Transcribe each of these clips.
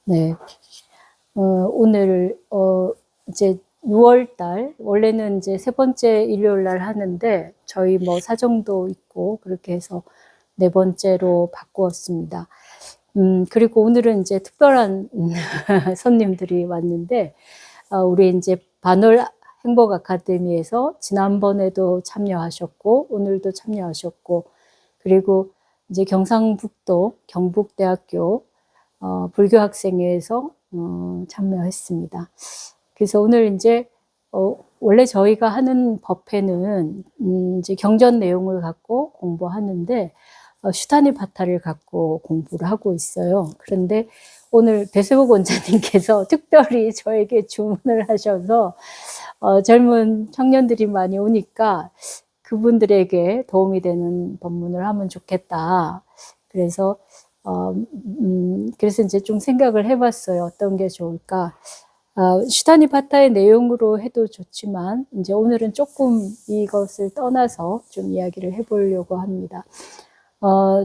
네. 오늘, 이제 6월 달, 원래는 이제 세 번째 일요일 날 하는데, 저희 뭐 사정도 있고, 그렇게 해서 네 번째로 바꾸었습니다. 그리고 오늘은 이제 특별한 손님들이 왔는데, 우리 이제 반월 행복 아카데미에서 지난번에도 참여하셨고, 오늘도 참여하셨고, 그리고 이제 경상북도 경북대학교 불교학생회에서 참여했습니다. 그래서 오늘 이제 원래 저희가 하는 법회는 이제 경전 내용을 갖고 공부하는데 슈타니 파타를 갖고 공부를 하고 있어요. 그런데 오늘 배수복 원장님께서 특별히 저에게 주문을 하셔서 젊은 청년들이 많이 오니까 그분들에게 도움이 되는 법문을 하면 좋겠다. 그래서 그래서 이제 좀 생각을 해봤어요. 어떤 게 좋을까? 슈타니 파타의 내용으로 해도 좋지만, 이제 오늘은 조금 이것을 떠나서 좀 이야기를 해보려고 합니다.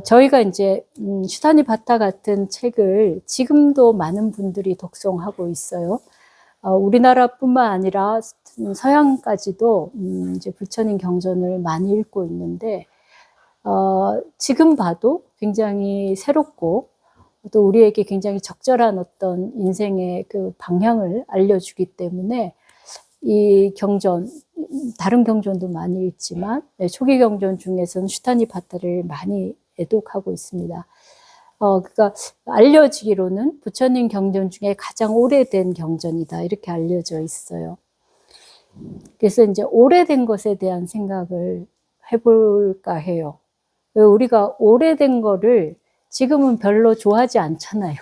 저희가 이제, 슈타니 파타 같은 책을 지금도 많은 분들이 독송하고 있어요. 우리나라뿐만 아니라 서양까지도 이제 부처님 경전을 많이 읽고 있는데, 지금 봐도 굉장히 새롭고 또 우리에게 굉장히 적절한 어떤 인생의 그 방향을 알려주기 때문에 이 경전, 다른 경전도 많이 읽지만 초기 경전 중에서는 슈타니 파타를 많이 애독하고 있습니다. 그러니까 알려지기로는 부처님 경전 중에 가장 오래된 경전이다 이렇게 알려져 있어요. 그래서 이제 오래된 것에 대한 생각을 해볼까 해요. 우리가 오래된 거를 지금은 별로 좋아하지 않잖아요.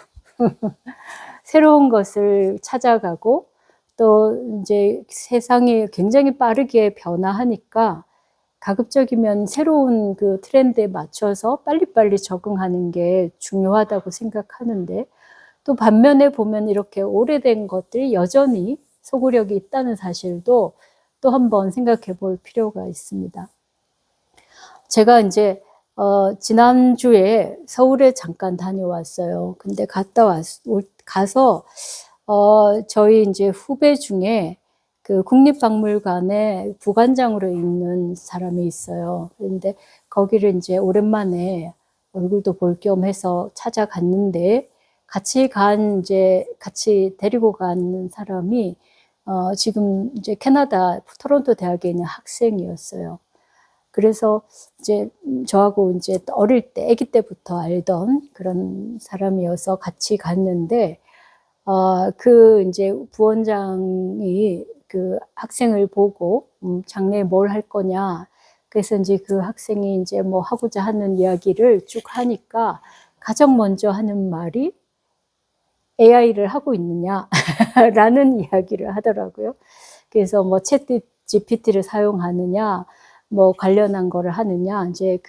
새로운 것을 찾아가고 또 이제 세상이 굉장히 빠르게 변화하니까 가급적이면 새로운 그 트렌드에 맞춰서 빨리빨리 적응하는 게 중요하다고 생각하는데 또 반면에 보면 이렇게 오래된 것들이 여전히 소구력이 있다는 사실도 또 한번 생각해 볼 필요가 있습니다. 제가 이제 지난주에 서울에 잠깐 다녀왔어요. 근데 가서 저희 이제 후배 중에 그 국립박물관에 부관장으로 있는 사람이 있어요. 그런데 거기를 이제 오랜만에 얼굴도 볼 겸 해서 찾아갔는데 같이 데리고 간 사람이 지금 이제 캐나다 토론토 대학에 있는 학생이었어요. 그래서 이제 저하고 이제 어릴 때, 아기 때부터 알던 그런 사람이어서 같이 갔는데, 그 이제 부원장이 그 학생을 보고, 장래에 뭘 할 거냐. 그래서 이제 그 학생이 이제 뭐 하고자 하는 이야기를 쭉 하니까 가장 먼저 하는 말이 AI를 하고 있느냐 라는 이야기를 하더라고요. 그래서 뭐 챗 GPT를 사용하느냐, 뭐 관련한 거를 하느냐, 이제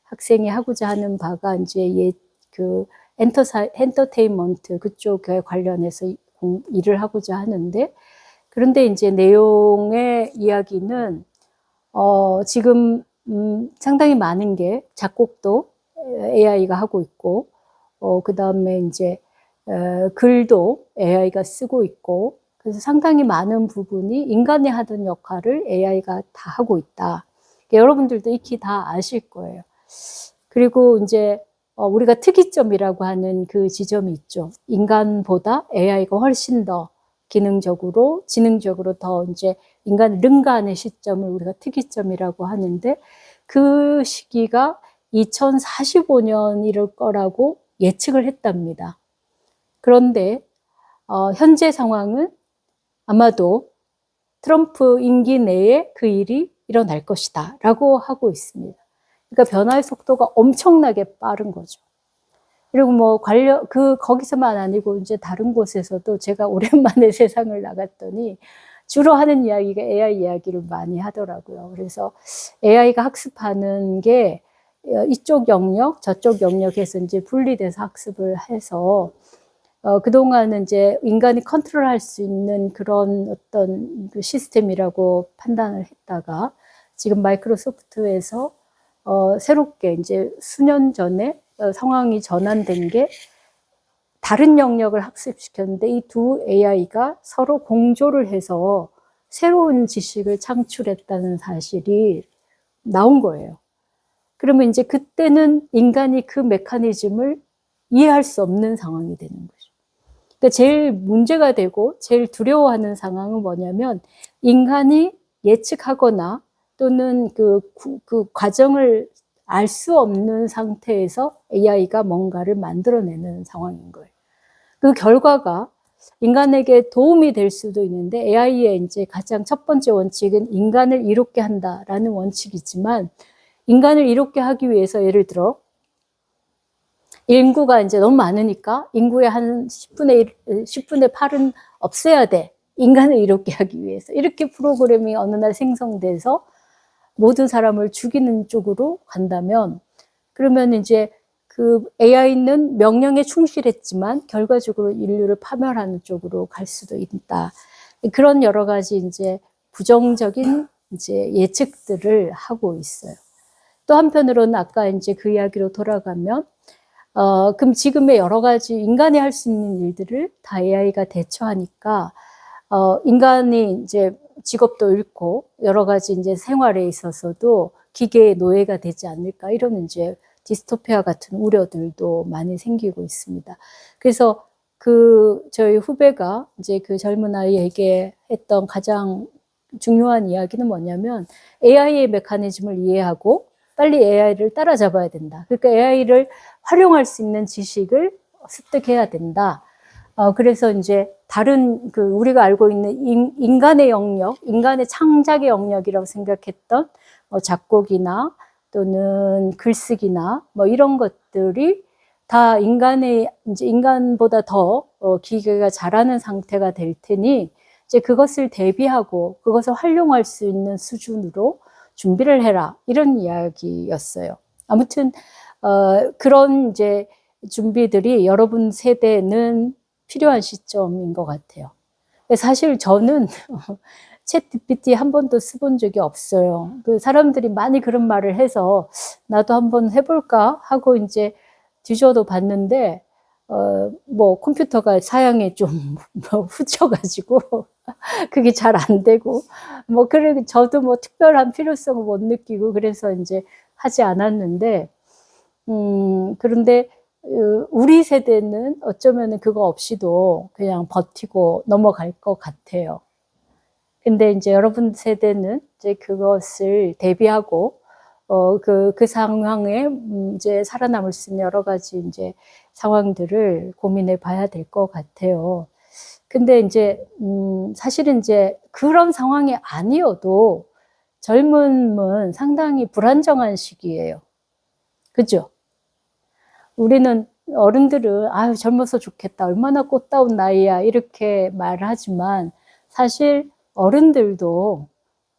학생이 하고자 하는 바가 이제 그 엔터테인먼트 그쪽에 관련해서 일을 하고자 하는데, 그런데 이제 내용의 이야기는, 지금, 상당히 많은 게 작곡도 AI가 하고 있고, 그 다음에 이제, 글도 AI가 쓰고 있고, 그래서 상당히 많은 부분이 인간이 하던 역할을 AI가 다 하고 있다. 여러분들도 익히 다 아실 거예요. 그리고 이제 우리가 특이점이라고 하는 그 지점이 있죠. 인간보다 AI가 훨씬 더 기능적으로, 지능적으로 더 이제 인간을 능가하는 시점을 우리가 특이점이라고 하는데 그 시기가 2045년 이럴 거라고 예측을 했답니다. 그런데 현재 상황은 아마도 트럼프 임기 내에 그 일이 일어날 것이다 라고 하고 있습니다. 그러니까 변화의 속도가 엄청나게 빠른 거죠. 그리고 뭐 거기서만 아니고 이제 다른 곳에서도 제가 오랜만에 세상을 나갔더니 주로 하는 이야기가 AI 이야기를 많이 하더라고요. 그래서 AI가 학습하는 게 이쪽 영역, 저쪽 영역에서 이제 분리돼서 학습을 해서 그동안은 이제 인간이 컨트롤할 수 있는 그런 어떤 그 시스템이라고 판단을 했다가 지금 마이크로소프트에서 새롭게 이제 수년 전에 상황이 전환된 게 다른 영역을 학습시켰는데 이 두 AI가 서로 공조를 해서 새로운 지식을 창출했다는 사실이 나온 거예요. 그러면 이제 그때는 인간이 그 메커니즘을 이해할 수 없는 상황이 되는 거죠. 그러니까 제일 문제가 되고 제일 두려워하는 상황은 뭐냐면 인간이 예측하거나 또는 그 과정을 알 수 없는 상태에서 AI가 뭔가를 만들어내는 상황인 거예요. 그 결과가 인간에게 도움이 될 수도 있는데 AI의 이제 가장 첫 번째 원칙은 인간을 이롭게 한다라는 원칙이지만 인간을 이롭게 하기 위해서 예를 들어 인구가 이제 너무 많으니까 인구의 한 10분의 8은 없애야 돼. 인간을 이롭게 하기 위해서. 이렇게 프로그램이 어느 날 생성돼서 모든 사람을 죽이는 쪽으로 간다면 그러면 이제 그 AI는 명령에 충실했지만 결과적으로 인류를 파멸하는 쪽으로 갈 수도 있다. 그런 여러 가지 이제 부정적인 이제 예측들을 하고 있어요. 또 한편으로는 아까 이제 그 이야기로 돌아가면 그럼 지금의 여러 가지 인간이 할 수 있는 일들을 다 AI가 대처하니까 인간이 이제 직업도 잃고 여러 가지 이제 생활에 있어서도 기계의 노예가 되지 않을까 이런 이제 디스토피아 같은 우려들도 많이 생기고 있습니다. 그래서 저희 후배가 이제 그 젊은 아이에게 했던 가장 중요한 이야기는 뭐냐면 AI의 메커니즘을 이해하고 빨리 AI를 따라잡아야 된다. 그러니까 AI를 활용할 수 있는 지식을 습득해야 된다. 그래서 이제 다른 우리가 알고 있는 인간의 영역, 인간의 창작의 영역이라고 생각했던 작곡이나 또는 글쓰기나 뭐 이런 것들이 다 이제 인간보다 더 기계가 잘하는 상태가 될 테니 이제 그것을 대비하고 그것을 활용할 수 있는 수준으로 준비를 해라. 이런 이야기였어요. 아무튼 그런 이제 준비들이 여러분 세대는 필요한 시점인 것 같아요. 사실 저는 챗 GPT 한 번도 써본 적이 없어요. 그 사람들이 많이 그런 말을 해서 나도 한번 해볼까 하고 이제 뒤져도 봤는데 뭐 컴퓨터가 사양이 좀 후져가지고 그게 잘 안 되고 뭐 그래 저도 뭐 특별한 필요성을 못 느끼고 그래서 이제 하지 않았는데 그런데 우리 세대는 어쩌면 그거 없이도 그냥 버티고 넘어갈 것 같아요. 근데 이제 여러분 세대는 이제 그것을 대비하고 그 상황에 이제 살아남을 수 있는 여러 가지 이제 상황들을 고민해 봐야 될 것 같아요. 근데 이제 사실은 이제 그런 상황이 아니어도 젊음은 상당히 불안정한 시기예요. 그죠? 우리는 어른들은 아유 젊어서 좋겠다. 얼마나 꽃다운 나이야. 이렇게 말하지만 사실 어른들도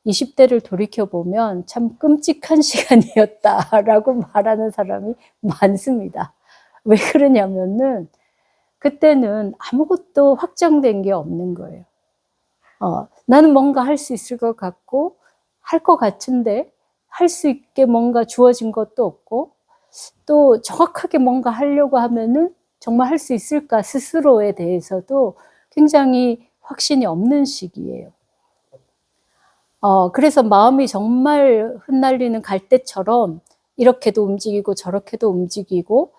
20대를 돌이켜보면 참 끔찍한 시간이었다라고 말하는 사람이 많습니다. 왜 그러냐면은 그때는 아무것도 확정된 게 없는 거예요. 나는 뭔가 할 수 있을 것 같고 할 것 같은데 할 수 있게 뭔가 주어진 것도 없고 또 정확하게 뭔가 하려고 하면은 정말 할 수 있을까 스스로에 대해서도 굉장히 확신이 없는 시기예요. 그래서 마음이 정말 흩날리는 갈대처럼 이렇게도 움직이고 저렇게도 움직이고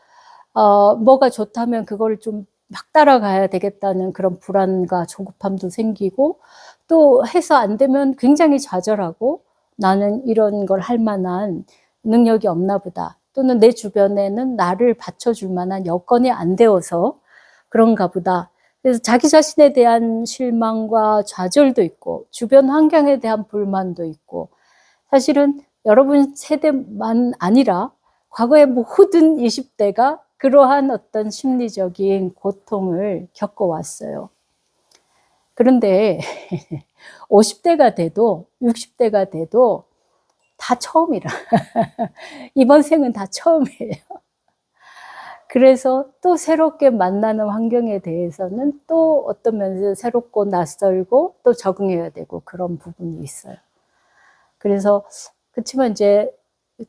뭐가 좋다면 그걸 좀 막 따라가야 되겠다는 그런 불안과 조급함도 생기고 또 해서 안 되면 굉장히 좌절하고 나는 이런 걸 할 만한 능력이 없나 보다. 또는 내 주변에는 나를 받쳐줄 만한 여건이 안 되어서 그런가 보다. 그래서 자기 자신에 대한 실망과 좌절도 있고 주변 환경에 대한 불만도 있고 사실은 여러분 세대만 아니라 과거의 모든 20대가 그러한 어떤 심리적인 고통을 겪어왔어요. 그런데 50대가 돼도 60대가 돼도 다 처음이라. 이번 생은 다 처음이에요. 그래서 또 새롭게 만나는 환경에 대해서는 또 어떤 면에서 새롭고 낯설고 또 적응해야 되고 그런 부분이 있어요. 그래서 그렇지만 이제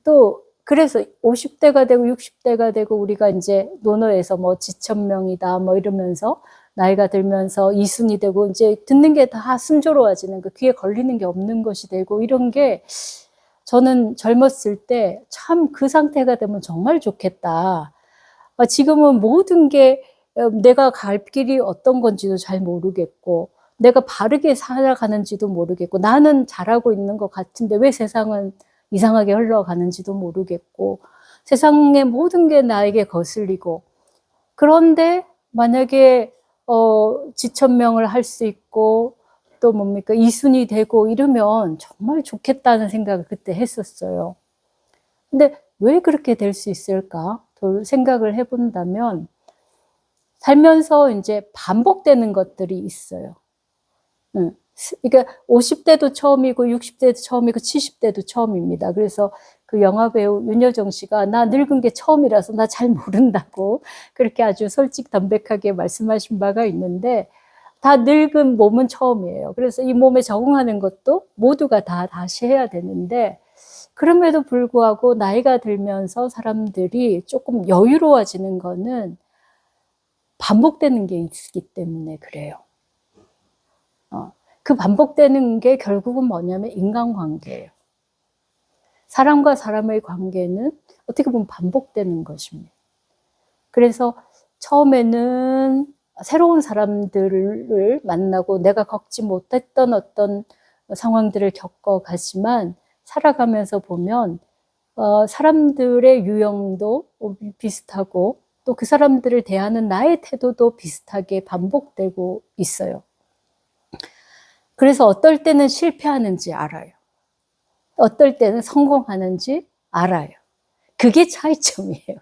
또 그래서 50대가 되고 60대가 되고 우리가 이제 논어에서 뭐 지천명이다 뭐 이러면서 나이가 들면서 이순이 되고 이제 듣는 게 다 순조로워지는 거, 귀에 걸리는 게 없는 것이 되고 이런 게 저는 젊었을 때 참 그 상태가 되면 정말 좋겠다. 지금은 모든 게 내가 갈 길이 어떤 건지도 잘 모르겠고 내가 바르게 살아가는지도 모르겠고 나는 잘하고 있는 것 같은데 왜 세상은 이상하게 흘러가는지도 모르겠고 세상의 모든 게 나에게 거슬리고 그런데 만약에 지천명을 할 수 있고 또 뭡니까 이순이 되고 이러면 정말 좋겠다는 생각을 그때 했었어요. 근데 왜 그렇게 될 수 있을까? 생각을 해본다면 살면서 이제 반복되는 것들이 있어요. 그러니까 50대도 처음이고 60대도 처음이고 70대도 처음입니다. 그래서 그 영화배우 윤여정 씨가 나 늙은 게 처음이라서 나 잘 모른다고 그렇게 아주 솔직담백하게 말씀하신 바가 있는데 다 늙은 몸은 처음이에요. 그래서 이 몸에 적응하는 것도 모두가 다 다시 해야 되는데 그럼에도 불구하고 나이가 들면서 사람들이 조금 여유로워지는 거는 반복되는 게 있기 때문에 그래요. 그 반복되는 게 결국은 뭐냐면 인간관계예요. 사람과 사람의 관계는 어떻게 보면 반복되는 것입니다. 그래서 처음에는 새로운 사람들을 만나고 내가 겪지 못했던 어떤 상황들을 겪어가지만 살아가면서 보면 사람들의 유형도 비슷하고 또 그 사람들을 대하는 나의 태도도 비슷하게 반복되고 있어요. 그래서 어떨 때는 실패하는지 알아요. 어떨 때는 성공하는지 알아요. 그게 차이점이에요.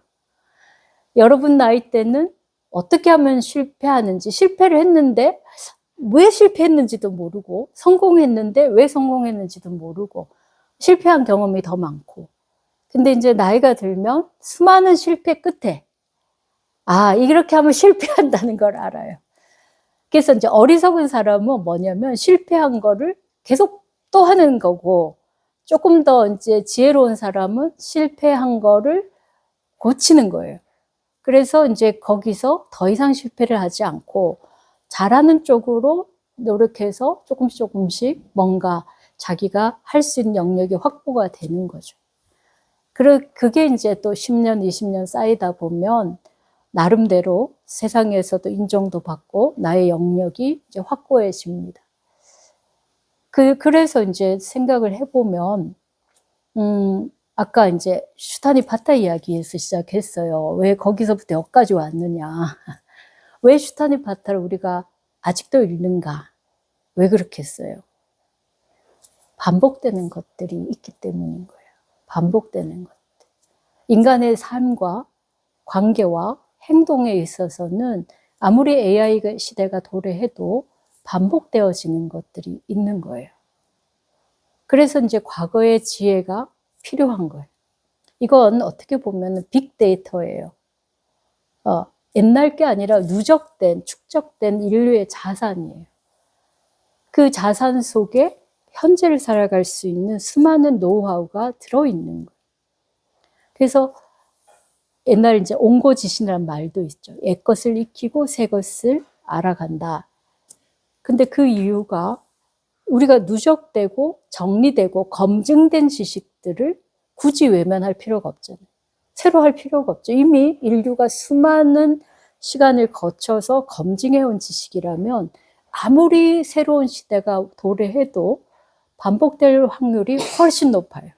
여러분 나이 때는 어떻게 하면 실패하는지, 실패를 했는데 왜 실패했는지도 모르고, 성공했는데 왜 성공했는지도 모르고, 실패한 경험이 더 많고. 근데 이제 나이가 들면 수많은 실패 끝에, 이렇게 하면 실패한다는 걸 알아요. 그래서 이제 어리석은 사람은 뭐냐면 실패한 거를 계속 또 하는 거고, 조금 더 이제 지혜로운 사람은 실패한 거를 고치는 거예요. 그래서 이제 거기서 더 이상 실패를 하지 않고 잘하는 쪽으로 노력해서 조금씩 뭔가 자기가 할 수 있는 영역이 확보가 되는 거죠. 그게 이제 또 10년, 20년 쌓이다 보면 나름대로 세상에서도 인정도 받고 나의 영역이 이제 확고해집니다. 그래서 이제 생각을 해보면, 아까 이제 슈타니파타 이야기에서 시작했어요. 왜 거기서부터 여기까지 왔느냐. 왜 슈타니파타를 우리가 아직도 읽는가? 왜 그렇게 했어요? 반복되는 것들이 있기 때문인 거예요. 반복되는 것들. 인간의 삶과 관계와 행동에 있어서는 아무리 AI 시대가 도래해도 반복되어지는 것들이 있는 거예요. 그래서 이제 과거의 지혜가 필요한 거예요. 이건 어떻게 보면 빅데이터예요. 옛날 게 아니라 누적된, 축적된 인류의 자산이에요. 그 자산 속에 현재를 살아갈 수 있는 수많은 노하우가 들어있는 거예요. 그래서 옛날 이제 옹고지신이라는 말도 있죠. 옛 것을 익히고 새 것을 알아간다. 근데 그 이유가 우리가 누적되고 정리되고 검증된 지식들을 굳이 외면할 필요가 없잖아요. 새로 할 필요가 없죠. 이미 인류가 수많은 시간을 거쳐서 검증해온 지식이라면 아무리 새로운 시대가 도래해도 반복될 확률이 훨씬 높아요.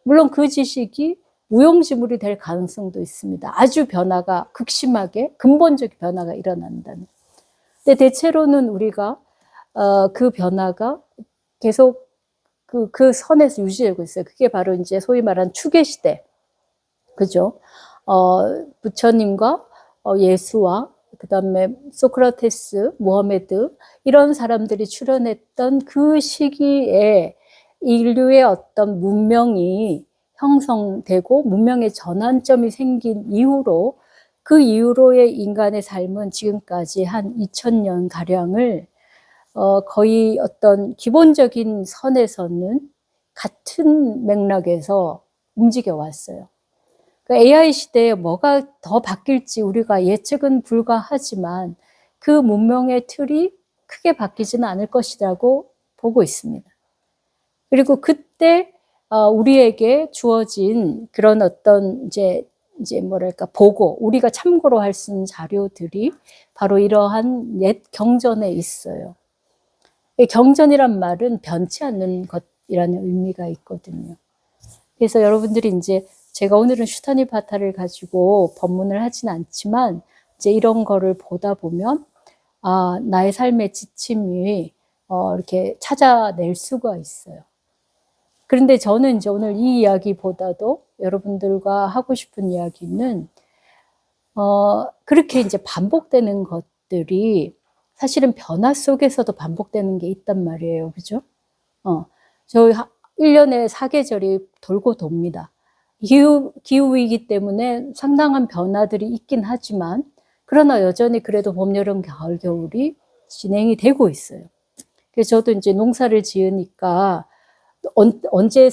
물론 그 지식이 무용지물이 될 가능성도 있습니다. 아주 변화가 극심하게 근본적 변화가 일어난다면. 근데 대체로는 우리가 그 변화가 계속 그 선에서 유지되고 있어요. 그게 바로 이제 소위 말하는 추계 시대, 그죠? 부처님과 예수와 그다음에 소크라테스, 모하메드 이런 사람들이 출현했던 그 시기에 인류의 어떤 문명이 형성되고 문명의 전환점이 생긴 이후로 그 이후로의 인간의 삶은 지금까지 한 2000년 가량을 거의 어떤 기본적인 선에서는 같은 맥락에서 움직여 왔어요. 그 AI 시대에 뭐가 더 바뀔지 우리가 예측은 불가하지만 그 문명의 틀이 크게 바뀌지는 않을 것이라고 보고 있습니다. 그리고 그때 우리에게 주어진 그런 어떤 이제 뭐랄까 보고 우리가 참고로 할 수 있는 자료들이 바로 이러한 옛 경전에 있어요. 이 경전이란 말은 변치 않는 것이라는 의미가 있거든요. 그래서 여러분들이 이제 제가 오늘은 슈타니파타를 가지고 법문을 하진 않지만 이제 이런 거를 보다 보면 나의 삶의 지침이 이렇게 찾아낼 수가 있어요. 그런데 저는 이제 오늘 이 이야기보다도 여러분들과 하고 싶은 이야기는 그렇게 이제 반복되는 것들이 사실은 변화 속에서도 반복되는 게 있단 말이에요. 그죠? 저희 1년에 4계절이 돌고 돕니다. 기후위기 때문에 상당한 변화들이 있긴 하지만 그러나 여전히 그래도 봄, 여름, 가을, 겨울이 진행이 되고 있어요. 그래서 저도 이제 농사를 지으니까 언제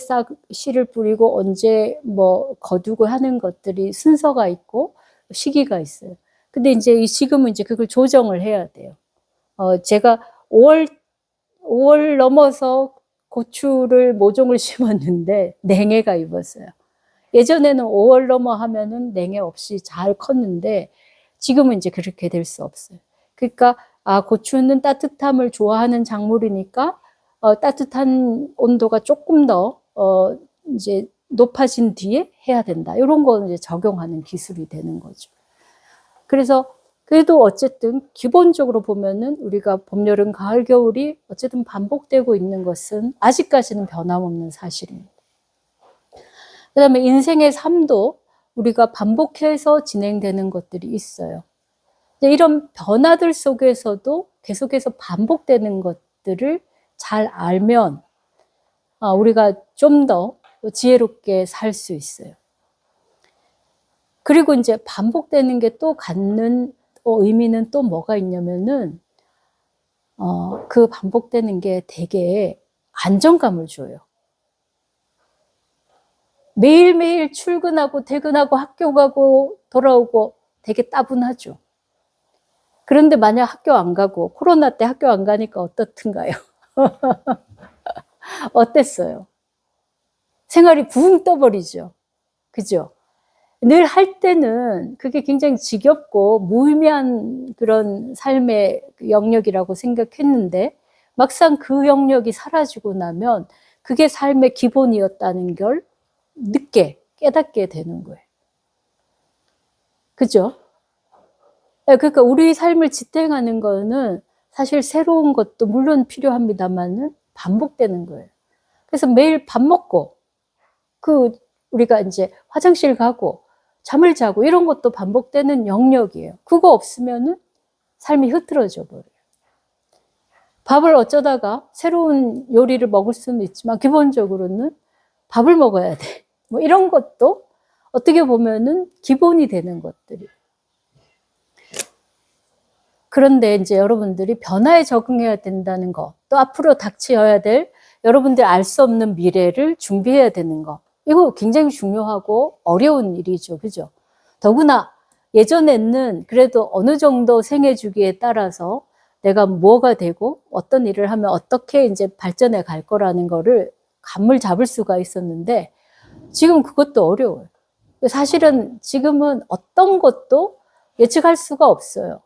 씨를 뿌리고 언제 뭐 거두고 하는 것들이 순서가 있고 시기가 있어요. 근데 이제 지금은 이제 그걸 조정을 해야 돼요. 제가 5월 넘어서 고추를 모종을 심었는데 냉해가 입었어요. 예전에는 5월 넘어 하면은 냉해 없이 잘 컸는데 지금은 이제 그렇게 될 수 없어요. 그러니까 고추는 따뜻함을 좋아하는 작물이니까 따뜻한 온도가 조금 더 이제 높아진 뒤에 해야 된다. 이런 거는 이제 적용하는 기술이 되는 거죠. 그래서 그래도 어쨌든 기본적으로 보면은 우리가 봄, 여름, 가을, 겨울이 어쨌든 반복되고 있는 것은 아직까지는 변함없는 사실입니다. 그다음에 인생의 삶도 우리가 반복해서 진행되는 것들이 있어요. 이런 변화들 속에서도 계속해서 반복되는 것들을 잘 알면 우리가 좀 더 지혜롭게 살 수 있어요. 그리고 이제 반복되는 게 또 갖는 의미는 또 뭐가 있냐면은 그 반복되는 게 되게 안정감을 줘요. 매일매일 출근하고 퇴근하고 학교 가고 돌아오고 되게 따분하죠. 그런데 만약 학교 안 가고 코로나 때 학교 안 가니까 어떻든가요? 어땠어요? 생활이 붕 떠버리죠. 그죠? 늘 할 때는 그게 굉장히 지겹고 무의미한 그런 삶의 영역이라고 생각했는데 막상 그 영역이 사라지고 나면 그게 삶의 기본이었다는 걸 늦게 깨닫게 되는 거예요. 그죠? 그러니까 우리 삶을 지탱하는 거는 사실 새로운 것도 물론 필요합니다만은 반복되는 거예요. 그래서 매일 밥 먹고 우리가 이제 화장실 가고 잠을 자고 이런 것도 반복되는 영역이에요. 그거 없으면은 삶이 흐트러져 버려요. 밥을 어쩌다가 새로운 요리를 먹을 수는 있지만 기본적으로는 밥을 먹어야 돼. 뭐 이런 것도 어떻게 보면은 기본이 되는 것들이. 그런데 이제 여러분들이 변화에 적응해야 된다는 거, 또 앞으로 닥쳐야 될 여러분들이 알 수 없는 미래를 준비해야 되는 거. 이거 굉장히 중요하고 어려운 일이죠. 그죠? 더구나 예전에는 그래도 어느 정도 생애 주기에 따라서 내가 뭐가 되고 어떤 일을 하면 어떻게 이제 발전해 갈 거라는 거를 감을 잡을 수가 있었는데 지금 그것도 어려워요. 사실은 지금은 어떤 것도 예측할 수가 없어요.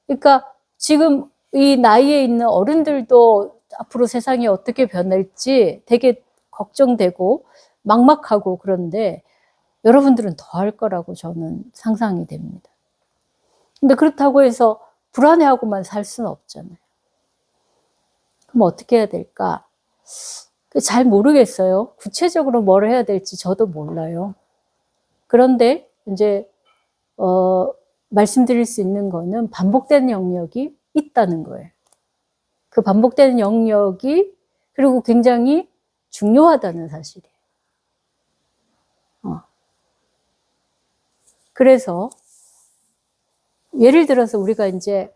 그러니까 지금 이 나이에 있는 어른들도 앞으로 세상이 어떻게 변할지 되게 걱정되고 막막하고 그런데 여러분들은 더 할 거라고 저는 상상이 됩니다. 근데 그렇다고 해서 불안해하고만 살 수는 없잖아요. 그럼 어떻게 해야 될까? 잘 모르겠어요. 구체적으로 뭘 해야 될지 저도 몰라요. 그런데 이제 말씀드릴 수 있는 거는 반복되는 영역이 있다는 거예요. 그 반복되는 영역이 그리고 굉장히 중요하다는 사실이에요. 그래서 예를 들어서 우리가 이제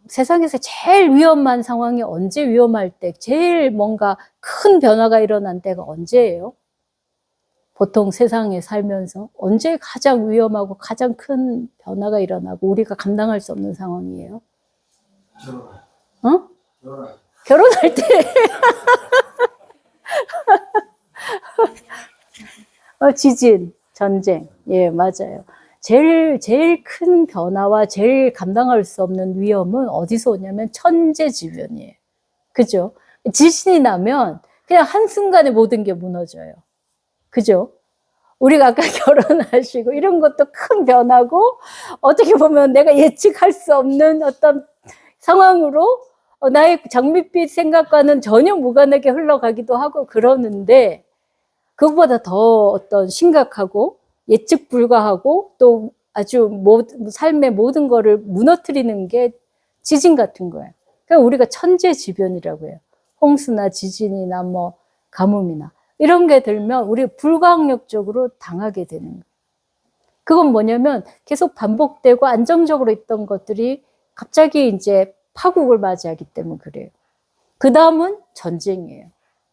세상에서 제일 위험한 상황이 언제 위험할 때 제일 뭔가 큰 변화가 일어난 때가 언제예요? 보통 세상에 살면서 언제 가장 위험하고 가장 큰 변화가 일어나고 우리가 감당할 수 없는 상황이에요? 어? 결혼할 때. 지진, 전쟁. 예, 맞아요. 제일 큰 변화와 제일 감당할 수 없는 위험은 어디서 오냐면 천재지변이에요. 그죠? 지진이 나면 그냥 한순간에 모든 게 무너져요. 그죠? 우리가 아까 결혼하시고 이런 것도 큰 변화고 어떻게 보면 내가 예측할 수 없는 어떤 상황으로 나의 장밋빛 생각과는 전혀 무관하게 흘러가기도 하고 그러는데 그것보다 더 어떤 심각하고 예측 불가하고 또 아주 삶의 모든 거를 무너뜨리는 게 지진 같은 거예요. 그러니까 우리가 천재지변이라고 해요. 홍수나 지진이나 뭐 가뭄이나 이런 게 들면 우리 불가항력적으로 당하게 되는 거예요. 그건 뭐냐면 계속 반복되고 안정적으로 있던 것들이 갑자기 이제 파국을 맞이하기 때문에 그래요. 그 다음은 전쟁이에요.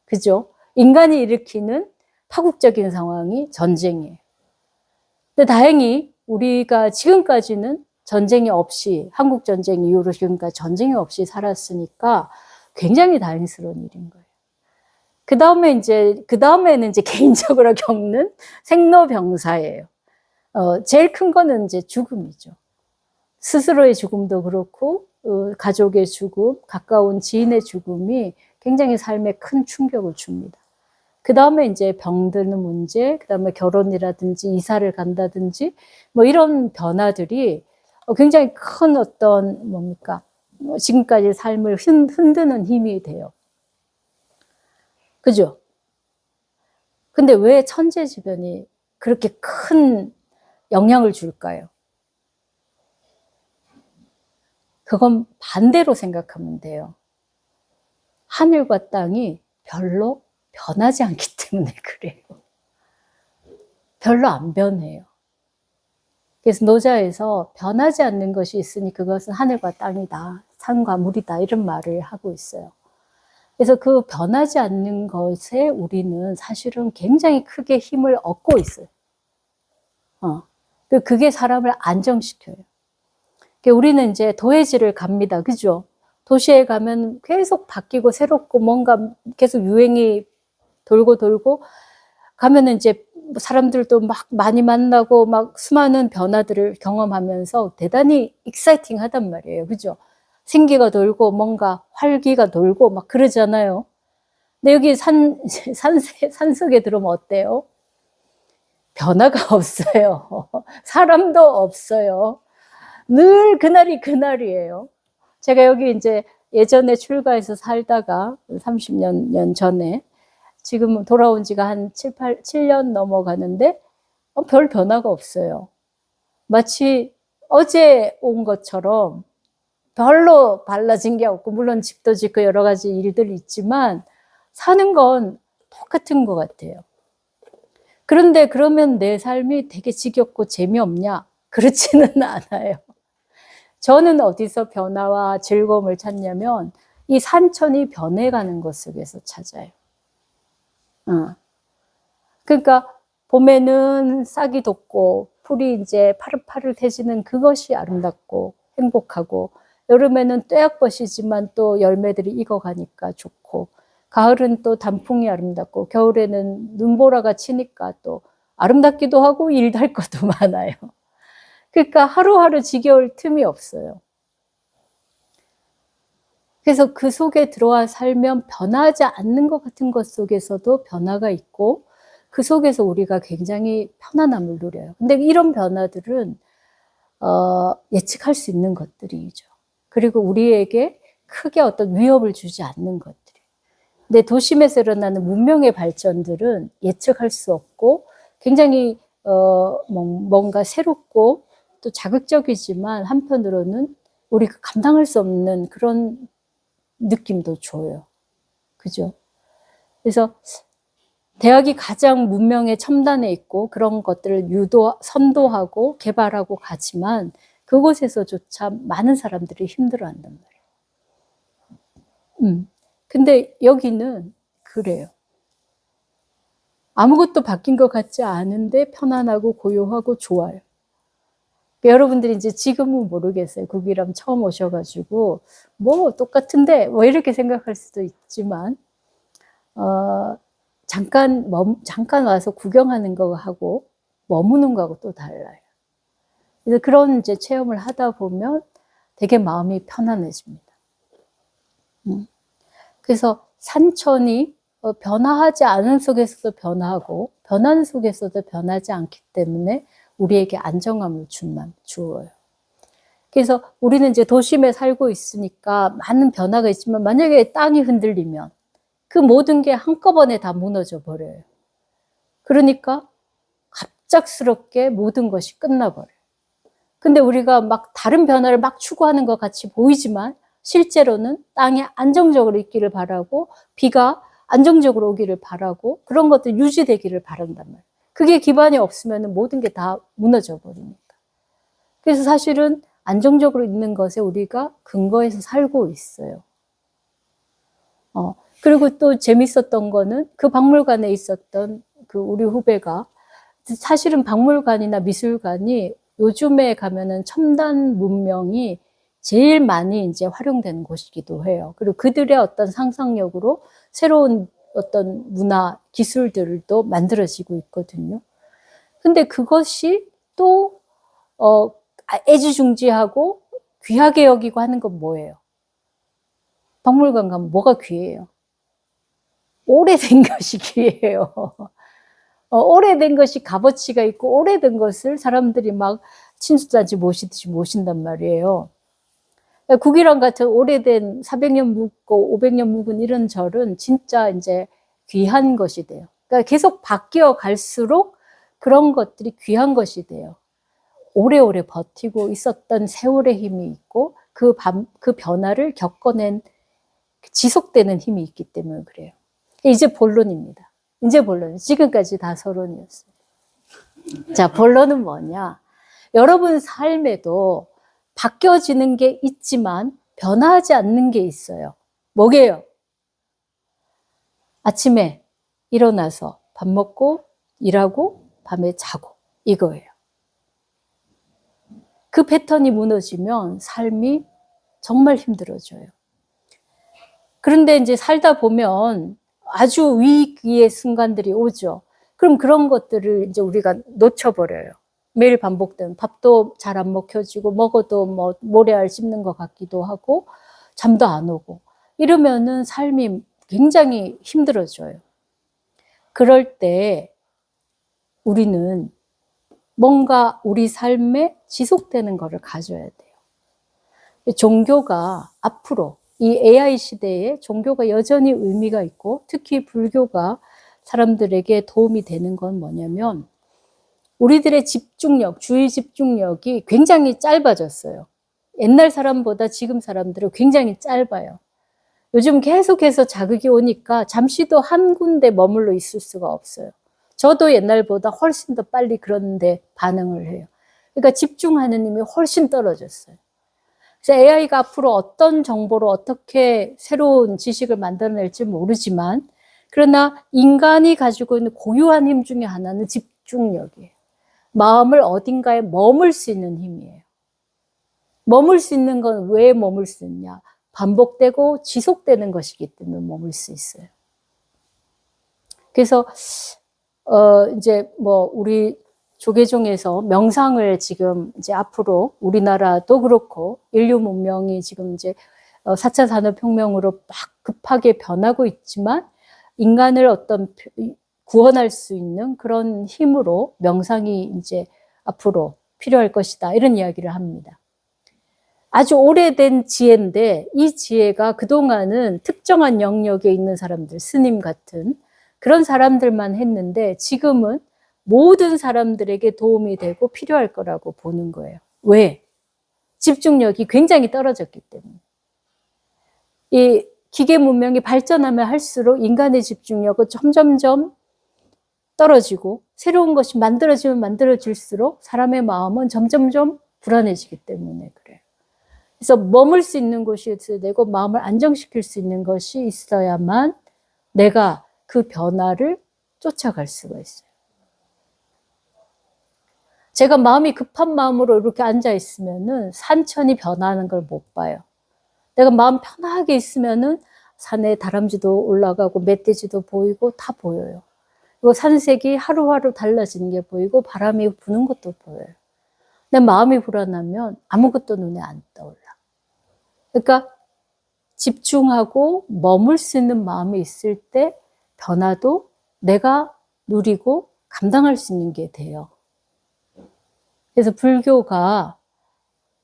그죠? 인간이 일으키는 파국적인 상황이 전쟁이에요. 근데 다행히 우리가 지금까지는 전쟁이 없이, 한국 전쟁 이후로 지금까지 전쟁이 없이 살았으니까 굉장히 다행스러운 일인 거예요. 그 다음에는 이제 개인적으로 겪는 생로병사예요. 제일 큰 거는 이제 죽음이죠. 스스로의 죽음도 그렇고, 가족의 죽음, 가까운 지인의 죽음이 굉장히 삶에 큰 충격을 줍니다. 그 다음에 이제 병드는 문제, 그 다음에 결혼이라든지 이사를 간다든지, 뭐 이런 변화들이 굉장히 큰 어떤, 지금까지 삶을 흔드는 힘이 돼요. 그죠? 근데 왜 천재지변이 그렇게 큰 영향을 줄까요? 그건 반대로 생각하면 돼요. 하늘과 땅이 별로 변하지 않기 때문에 그래요. 별로 안 변해요. 그래서 노자에서 변하지 않는 것이 있으니 그것은 하늘과 땅이다, 산과 물이다 이런 말을 하고 있어요. 그래서 그 변하지 않는 것에 우리는 사실은 굉장히 크게 힘을 얻고 있어요. 그게 사람을 안정시켜요. 우리는 이제 도해지를 갑니다. 그죠? 도시에 가면 계속 바뀌고 새롭고 뭔가 계속 유행이 돌고 가면은 이제 사람들도 막 많이 만나고 막 수많은 변화들을 경험하면서 대단히 익사이팅 하단 말이에요. 그죠? 생기가 돌고 뭔가 활기가 돌고 막 그러잖아요. 근데 여기 산속에 들어오면 어때요? 변화가 없어요. 사람도 없어요. 늘 그날이 그날이에요. 제가 여기 이제 예전에 출가해서 살다가 30년 전에 지금 돌아온 지가 한 7년 넘어가는데 별 변화가 없어요. 마치 어제 온 것처럼 별로 달라진 게 없고 물론 집도 짓고 여러 가지 일들이 있지만 사는 건 똑같은 것 같아요. 그런데 그러면 내 삶이 되게 지겹고 재미없냐? 그렇지는 않아요. 저는 어디서 변화와 즐거움을 찾냐면 이 산천이 변해가는 것 속에서 찾아요. 그러니까 봄에는 싹이 돋고 풀이 이제 파릇파릇해지는 그것이 아름답고 행복하고 여름에는 떼약벗이지만 또 열매들이 익어가니까 좋고 가을은 또 단풍이 아름답고 겨울에는 눈보라가 치니까 또 아름답기도 하고 일할 것도 많아요. 그러니까 하루하루 지겨울 틈이 없어요. 그래서 그 속에 들어와 살면 변하지 않는 것 같은 것 속에서도 변화가 있고 그 속에서 우리가 굉장히 편안함을 누려요. 근데 이런 변화들은 예측할 수 있는 것들이죠. 그리고 우리에게 크게 어떤 위협을 주지 않는 것들이. 근데 도심에서 일어나는 문명의 발전들은 예측할 수 없고 굉장히 뭔가 새롭고 또 자극적이지만 한편으로는 우리가 감당할 수 없는 그런 느낌도 줘요. 그죠? 그래서 대학이 가장 문명의 첨단에 있고 그런 것들을 선도하고 개발하고 가지만 그곳에서조차 많은 사람들이 힘들어한단 말이에요. 근데 여기는 그래요. 아무것도 바뀐 것 같지 않은데 편안하고 고요하고 좋아요. 여러분들이 이제 지금은 모르겠어요. 국이람 처음 오셔가지고 뭐 똑같은데 뭐 이렇게 생각할 수도 있지만 잠깐 와서 구경하는 거하고 머무는 거하고 또 달라요. 그래서 그런 이제 체험을 하다 보면 되게 마음이 편안해집니다. 그래서 산천이 변화하지 않은 속에서도 변화하고 변하는 속에서도 변하지 않기 때문에 우리에게 안정감을 주어요. 그래서 우리는 이제 도심에 살고 있으니까 많은 변화가 있지만 만약에 땅이 흔들리면 그 모든 게 한꺼번에 다 무너져 버려요. 그러니까 갑작스럽게 모든 것이 끝나버려요. 근데 우리가 막 다른 변화를 막 추구하는 것 같이 보이지만 실제로는 땅이 안정적으로 있기를 바라고 비가 안정적으로 오기를 바라고 그런 것들 유지되기를 바란단 말이에요. 그게 기반이 없으면 모든 게 다 무너져 버리니까. 그래서 사실은 안정적으로 있는 것에 우리가 근거해서 살고 있어요. 그리고 또 재밌었던 거는 그 박물관에 있었던 그 우리 후배가 사실은 박물관이나 미술관이 요즘에 가면은 첨단 문명이 제일 많이 이제 활용되는 곳이기도 해요. 그리고 그들의 어떤 상상력으로 새로운 어떤 문화, 기술들도 만들어지고 있거든요. 근데 그것이 또, 애지중지하고 귀하게 여기고 하는 건 뭐예요? 박물관 가면 뭐가 귀해요? 오래된 것이 귀해요. 오래된 것이 값어치가 있고 오래된 것을 사람들이 막 친수단지 모시듯이 모신단 말이에요. 국이랑 같은 오래된 400년 묵고 500년 묵은 이런 절은 진짜 이제 귀한 것이 돼요. 그러니까 계속 바뀌어 갈수록 그런 것들이 귀한 것이 돼요. 오래오래 버티고 있었던 세월의 힘이 있고 그 변화를 겪어낸 지속되는 힘이 있기 때문에 그래요. 이제 본론입니다. 이제 본론. 지금까지 다 서론이었어요. 자, 본론은 뭐냐? 여러분 삶에도 바뀌어지는 게 있지만 변화하지 않는 게 있어요. 뭐게요? 아침에 일어나서 밥 먹고 일하고 밤에 자고 이거예요. 그 패턴이 무너지면 삶이 정말 힘들어져요. 그런데 이제 살다 보면 아주 위기의 순간들이 오죠. 그럼 그런 것들을 이제 우리가 놓쳐버려요. 매일 반복되는 밥도 잘 안 먹혀지고 먹어도 뭐 모래알 씹는 것 같기도 하고 잠도 안 오고 이러면은 삶이 굉장히 힘들어져요. 그럴 때 우리는 뭔가 우리 삶에 지속되는 것을 가져야 돼요. 종교가 앞으로 이 AI 시대에 종교가 여전히 의미가 있고 특히 불교가 사람들에게 도움이 되는 건 뭐냐면 우리들의 집중력, 주의 집중력이 굉장히 짧아졌어요. 옛날 사람보다 지금 사람들은 굉장히 짧아요. 요즘 계속해서 자극이 오니까 잠시도 한 군데 머물러 있을 수가 없어요. 저도 옛날보다 훨씬 더 빨리 그런데 반응을 해요. 그러니까 집중하는 힘이 훨씬 떨어졌어요. 그래서 AI가 앞으로 어떤 정보로 어떻게 새로운 지식을 만들어낼지 모르지만 그러나 인간이 가지고 있는 고유한 힘 중에 하나는 집중력이에요. 마음을 어딘가에 머물 수 있는 힘이에요. 머물 수 있는 건 왜 머물 수 있냐? 반복되고 지속되는 것이기 때문에 머물 수 있어요. 그래서 이제 뭐 우리 조계종에서 명상을 지금 이제 앞으로 우리나라도 그렇고 인류 문명이 지금 이제 4차 산업혁명으로 막 급하게 변하고 있지만 인간을 어떤 구원할 수 있는 그런 힘으로 명상이 이제 앞으로 필요할 것이다. 이런 이야기를 합니다. 아주 오래된 지혜인데 이 지혜가 그동안은 특정한 영역에 있는 사람들, 스님 같은 그런 사람들만 했는데 지금은 모든 사람들에게 도움이 되고 필요할 거라고 보는 거예요. 왜? 집중력이 굉장히 떨어졌기 때문에. 이 기계 문명이 발전하면 할수록 인간의 집중력은 점점점 떨어지고 새로운 것이 만들어지면 만들어질수록 사람의 마음은 점점점 불안해지기 때문에 그래요. 그래서 머물 수 있는 곳이 있어야 되고 마음을 안정시킬 수 있는 것이 있어야만 내가 그 변화를 쫓아갈 수가 있어요. 제가 마음이 급한 마음으로 이렇게 앉아 있으면은 산천이 변하는 걸 못 봐요. 내가 마음 편하게 있으면은 산에 다람쥐도 올라가고 멧돼지도 보이고 다 보여요. 그리고 산색이 하루하루 달라지는 게 보이고 바람이 부는 것도 보여요. 내 마음이 불안하면 아무것도 눈에 안 떠올라. 그러니까 집중하고 머물 수 있는 마음이 있을 때 변화도 내가 누리고 감당할 수 있는 게 돼요. 그래서 불교가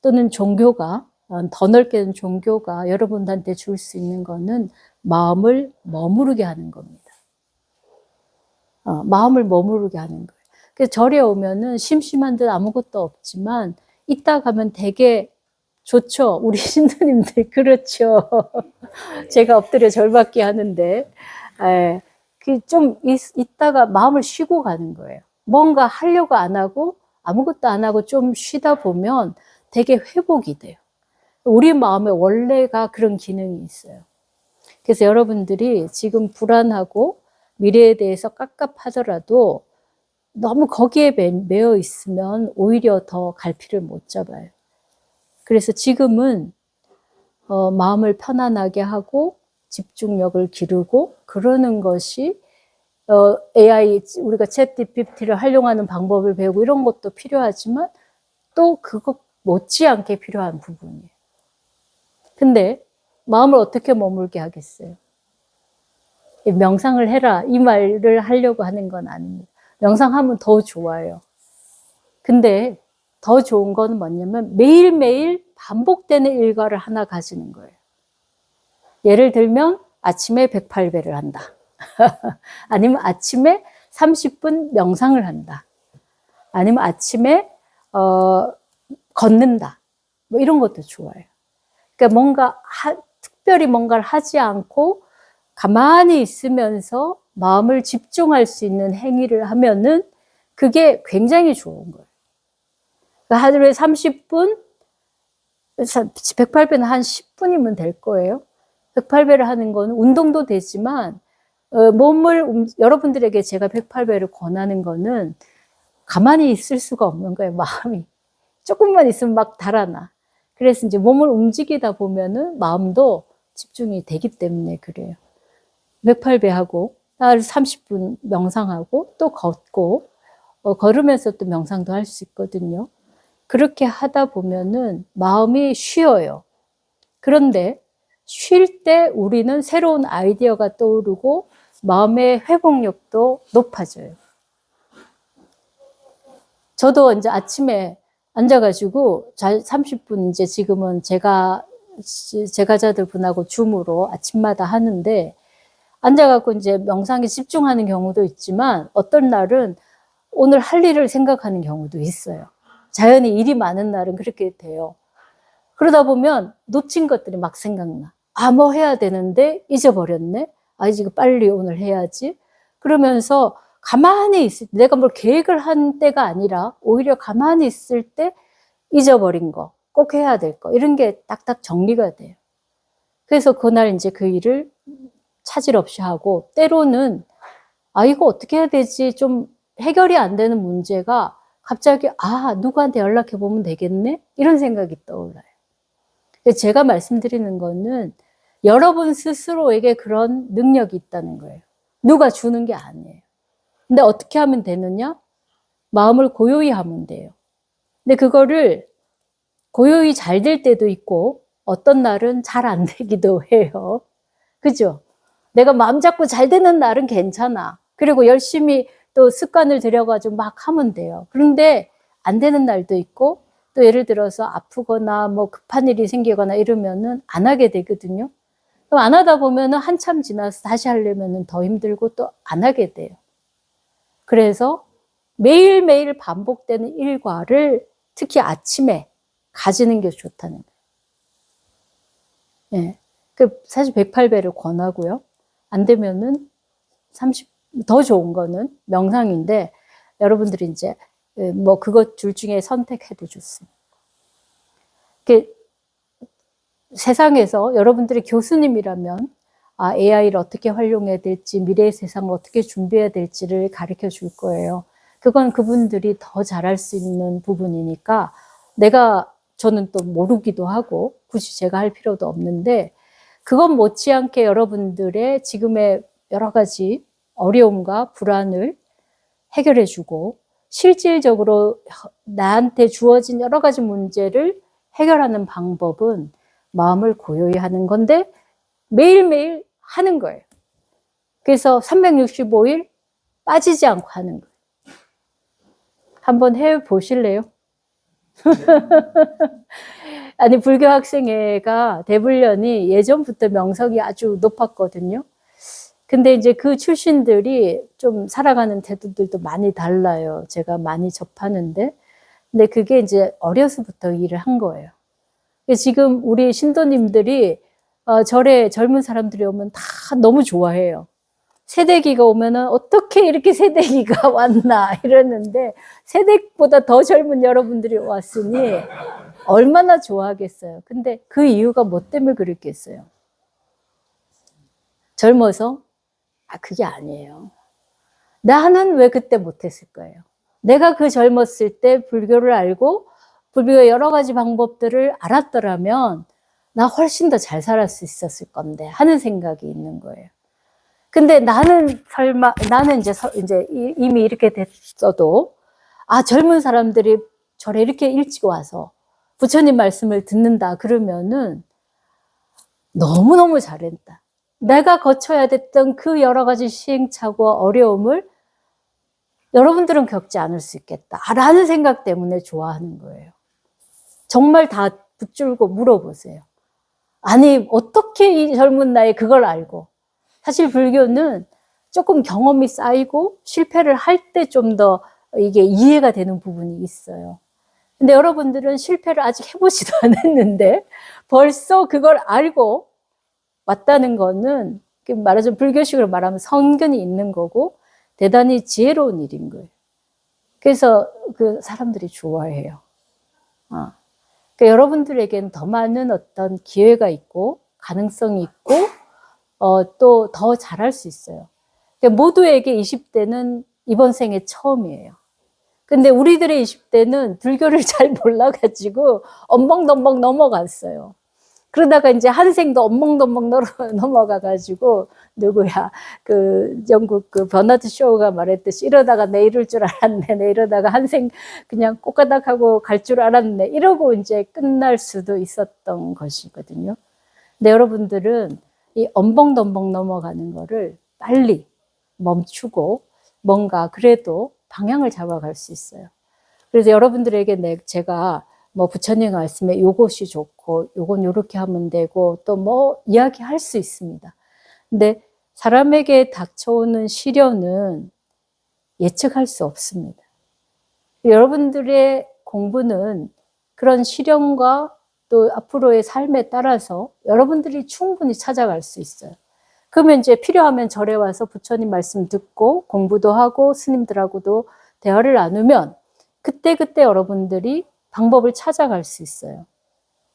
또는 종교가, 더 넓게는 종교가 여러분한테 줄 수 있는 거는 마음을 머무르게 하는 겁니다. 마음을 머무르게 하는 거예요. 그래서 절에 오면은 심심한 듯 아무것도 없지만 이따 가면 되게 좋죠. 우리 신도님들 그렇죠. 제가 엎드려 절받기 하는데 좀 있다가 마음을 쉬고 가는 거예요. 뭔가 하려고 안 하고 아무것도 안 하고 좀 쉬다 보면 되게 회복이 돼요. 우리 마음에 원래가 그런 기능이 있어요. 그래서 여러분들이 지금 불안하고 미래에 대해서 깝깝하더라도 너무 거기에 매여 있으면 오히려 더 갈피를 못 잡아요. 그래서 지금은 마음을 편안하게 하고 집중력을 기르고 그러는 것이 AI, 우리가 챗 GPT를 활용하는 방법을 배우고 이런 것도 필요하지만 또 그것 못지않게 필요한 부분이에요. 근데 마음을 어떻게 머물게 하겠어요? 명상을 해라 이 말을 하려고 하는 건 아닙니다. 명상하면 더 좋아요. 근데 더 좋은 건 뭐냐면 매일매일 반복되는 일과를 하나 가지는 거예요. 예를 들면 아침에 108배를 한다. 아니면 아침에 30분 명상을 한다. 아니면 아침에 걷는다. 뭐 이런 것도 좋아요. 그러니까 뭔가 특별히 뭔가를 하지 않고 가만히 있으면서 마음을 집중할 수 있는 행위를 하면은 그게 굉장히 좋은 거예요. 그러니까 하루에 30분, 108배는 한 10분이면 될 거예요. 108배를 하는 건 운동도 되지만 여러분들에게 제가 108배를 권하는 거는 가만히 있을 수가 없는 거예요. 마음이 조금만 있으면 막 달아나. 그래서 이제 몸을 움직이다 보면은 마음도 집중이 되기 때문에 그래요. 108배 하고 하루 30분 명상하고 또 걷고 걸으면서 또 명상도 할 수 있거든요. 그렇게 하다 보면은 마음이 쉬어요. 그런데 쉴 때 우리는 새로운 아이디어가 떠오르고 마음의 회복력도 높아져요. 저도 이제 아침에 앉아가지고 30분 이제 지금은 제가자들 분하고 줌으로 아침마다 하는데 앉아갖고 이제 명상에 집중하는 경우도 있지만 어떤 날은 오늘 할 일을 생각하는 경우도 있어요. 자연히 일이 많은 날은 그렇게 돼요. 그러다 보면 놓친 것들이 막 생각나. 뭐 해야 되는데 잊어버렸네. 이거 빨리 오늘 해야지. 그러면서 가만히 있을 때, 내가 뭘 계획을 한 때가 아니라 오히려 가만히 있을 때 잊어버린 거, 꼭 해야 될 거, 이런 게 딱딱 정리가 돼요. 그래서 그날 이제 그 일을 차질 없이 하고, 때로는 이거 어떻게 해야 되지? 좀 해결이 안 되는 문제가 갑자기 누구한테 연락해 보면 되겠네? 이런 생각이 떠올라요. 제가 말씀드리는 거는 여러분 스스로에게 그런 능력이 있다는 거예요. 누가 주는 게 아니에요. 근데 어떻게 하면 되느냐? 마음을 고요히 하면 돼요. 근데 그거를 고요히 잘 될 때도 있고 어떤 날은 잘 안 되기도 해요. 그죠? 내가 마음 잡고 잘 되는 날은 괜찮아. 그리고 열심히 또 습관을 들여가지고 막 하면 돼요. 그런데 안 되는 날도 있고 또 예를 들어서 아프거나 뭐 급한 일이 생기거나 이러면은 안 하게 되거든요. 그럼 안 하다 보면은 한참 지나서 다시 하려면은 더 힘들고 또 안 하게 돼요. 그래서 매일매일 반복되는 일과를 특히 아침에 가지는 게 좋다는 거예요. 예. 사실 108배를 권하고요. 안 되면은 더 좋은 거는 명상인데 여러분들이 이제 뭐 그것 둘 중에 선택해도 좋습니다. 세상에서 여러분들이 교수님이라면 AI를 어떻게 활용해야 될지, 미래의 세상을 어떻게 준비해야 될지를 가르쳐 줄 거예요. 그건 그분들이 더 잘할 수 있는 부분이니까 저는 또 모르기도 하고 굳이 제가 할 필요도 없는데, 그건 못지않게 여러분들의 지금의 여러 가지 어려움과 불안을 해결해 주고, 실질적으로 나한테 주어진 여러 가지 문제를 해결하는 방법은 마음을 고요히 하는 건데 매일매일 하는 거예요. 그래서 365일 빠지지 않고 하는 거예요. 한번 해 보실래요? 아니, 불교 학생회가 대불련이 예전부터 명성이 아주 높았거든요. 근데 이제 그 출신들이 좀 살아가는 태도들도 많이 달라요. 제가 많이 접하는데. 근데 그게 이제 어려서부터 일을 한 거예요. 지금 우리 신도님들이 절에 젊은 사람들이 오면 다 너무 좋아해요. 새댁이가 오면은 어떻게 이렇게 새댁이가 왔나 이러는데, 새댁보다 더 젊은 여러분들이 왔으니 얼마나 좋아하겠어요. 근데 그 이유가 뭐 때문에 그랬겠어요? 젊어서? 그게 아니에요. 나는 왜 그때 못했을 거예요? 내가 그 젊었을 때 불교를 알고 불교의 여러 가지 방법들을 알았더라면 나 훨씬 더 잘 살 수 있었을 건데 하는 생각이 있는 거예요. 근데 나는 이제 이미 이렇게 됐어도, 젊은 사람들이 절에 이렇게 일찍 와서 부처님 말씀을 듣는다 그러면은 너무너무 잘했다. 내가 거쳐야 됐던 그 여러 가지 시행착오와 어려움을 여러분들은 겪지 않을 수 있겠다 라는 생각 때문에 좋아하는 거예요. 정말 다 붙들고 물어보세요. 아니, 어떻게 이 젊은 나이에 그걸 알고. 사실 불교는 조금 경험이 쌓이고 실패를 할 때 좀 더 이게 이해가 되는 부분이 있어요. 근데 여러분들은 실패를 아직 해보지도 않았는데 벌써 그걸 알고 왔다는 거는, 말하자면 불교식으로 말하면 성견이 있는 거고 대단히 지혜로운 일인 거예요. 그래서 그 사람들이 좋아해요. 그러니까 여러분들에게는 더 많은 어떤 기회가 있고 가능성이 있고 또 더 잘할 수 있어요. 그러니까 모두에게 20대는 이번 생에 처음이에요. 근데 우리들의 20대는 불교를 잘 몰라가지고 엄벙덤벙 넘어갔어요. 그러다가 이제 한 생도 엄벙덤벙 넘어가가지고, 누구야, 영국 버나드 쇼가 말했듯이 이러다가 내 이럴 줄 알았네, 내 이러다가 한 생 그냥 꼬까닥하고 갈 줄 알았네, 이러고 이제 끝날 수도 있었던 것이거든요. 근데 여러분들은 이 엄벙덤벙 넘어가는 거를 빨리 멈추고 뭔가 그래도 방향을 잡아갈 수 있어요. 그래서 여러분들에게 제가 뭐 부처님 말씀에 요것이 좋고 요건 요렇게 하면 되고 또 뭐 이야기할 수 있습니다. 근데 사람에게 닥쳐오는 시련은 예측할 수 없습니다. 여러분들의 공부는 그런 시련과 또 앞으로의 삶에 따라서 여러분들이 충분히 찾아갈 수 있어요. 그러면 이제 필요하면 절에 와서 부처님 말씀 듣고 공부도 하고 스님들하고도 대화를 나누면 그때그때 여러분들이 방법을 찾아갈 수 있어요.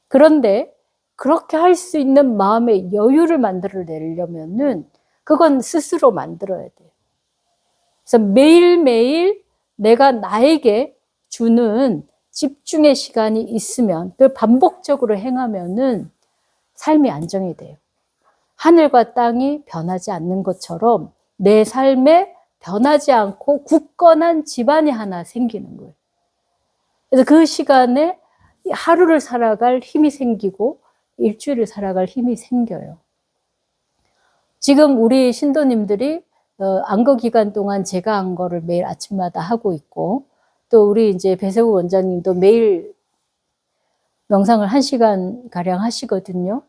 그런데 그렇게 할 수 있는 마음의 여유를 만들어내려면은 그건 스스로 만들어야 돼요. 그래서 매일매일 내가 나에게 주는 집중의 시간이 있으면 그걸 반복적으로 행하면은 삶이 안정이 돼요. 하늘과 땅이 변하지 않는 것처럼 내 삶에 변하지 않고 굳건한 집안이 하나 생기는 거예요. 그래서 그 시간에 하루를 살아갈 힘이 생기고 일주일을 살아갈 힘이 생겨요. 지금 우리 신도님들이 안거 기간 동안 제가 한 거를 매일 아침마다 하고 있고, 또 우리 이제 배세구 원장님도 매일 명상을 1시간 가량 하시거든요.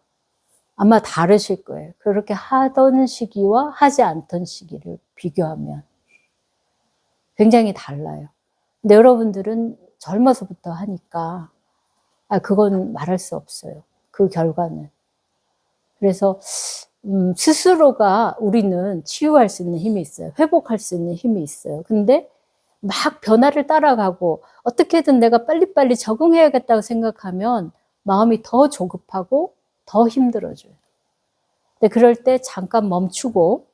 아마 다르실 거예요. 그렇게 하던 시기와 하지 않던 시기를 비교하면 굉장히 달라요. 근데 여러분들은 젊어서부터 하니까 그건 말할 수 없어요. 그 결과는. 그래서 스스로가 우리는 치유할 수 있는 힘이 있어요. 회복할 수 있는 힘이 있어요. 근데 막 변화를 따라가고 어떻게든 내가 빨리빨리 적응해야겠다고 생각하면 마음이 더 조급하고 더 힘들어져요. 근데 그럴 때 잠깐 멈추고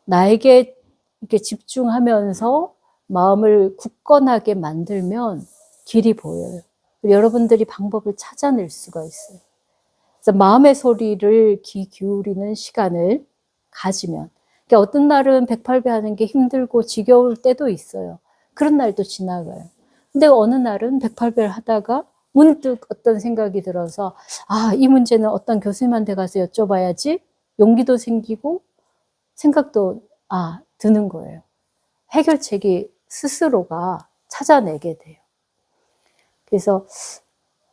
나에게 이렇게 집중하면서 마음을 굳건하게 만들면 길이 보여요. 여러분들이 방법을 찾아낼 수가 있어요. 그래서 마음의 소리를 귀 기울이는 시간을 가지면, 그러니까 어떤 날은 108배 하는 게 힘들고 지겨울 때도 있어요. 그런 날도 지나가요. 근데 어느 날은 108배를 하다가 문득 어떤 생각이 들어서, 아, 이 문제는 어떤 교수님한테 가서 여쭤봐야지. 용기도 생기고 생각도 드는 거예요. 해결책이 스스로가 찾아내게 돼요. 그래서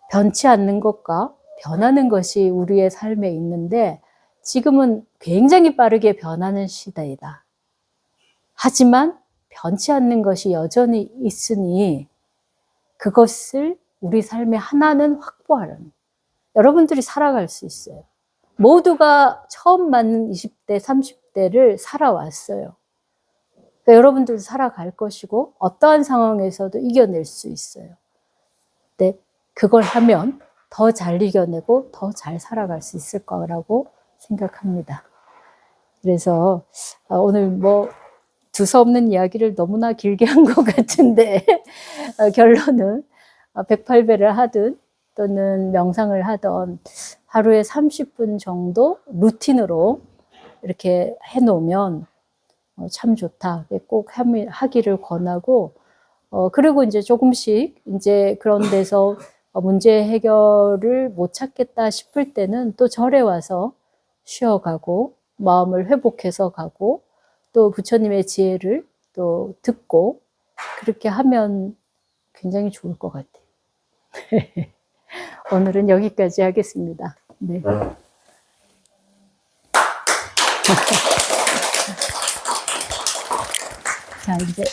변치 않는 것과 변하는 것이 우리의 삶에 있는데 지금은 굉장히 빠르게 변하는 시대이다. 하지만 변치 않는 것이 여전히 있으니 그것을 우리 삶의 하나는 확보하려는, 여러분들이 살아갈 수 있어요. 모두가 처음 맞는 20대, 30대를 살아왔어요. 그러니까 여러분들도 살아갈 것이고 어떠한 상황에서도 이겨낼 수 있어요. 근데 그걸 하면 더 잘 이겨내고 더 잘 살아갈 수 있을 거라고 생각합니다. 그래서 오늘 뭐 두서없는 이야기를 너무나 길게 한 것 같은데 결론은 108배를 하든 또는 명상을 하던 하루에 30분 정도 루틴으로 이렇게 해놓으면 참 좋다. 꼭 하기를 권하고, 그리고 이제 조금씩 이제 그런 데서 문제 해결을 못 찾겠다 싶을 때는 또 절에 와서 쉬어가고, 마음을 회복해서 가고, 또 부처님의 지혜를 또 듣고, 그렇게 하면 굉장히 좋을 것 같아요. 오늘은 여기까지 하겠습니다. 네. 자, 이제.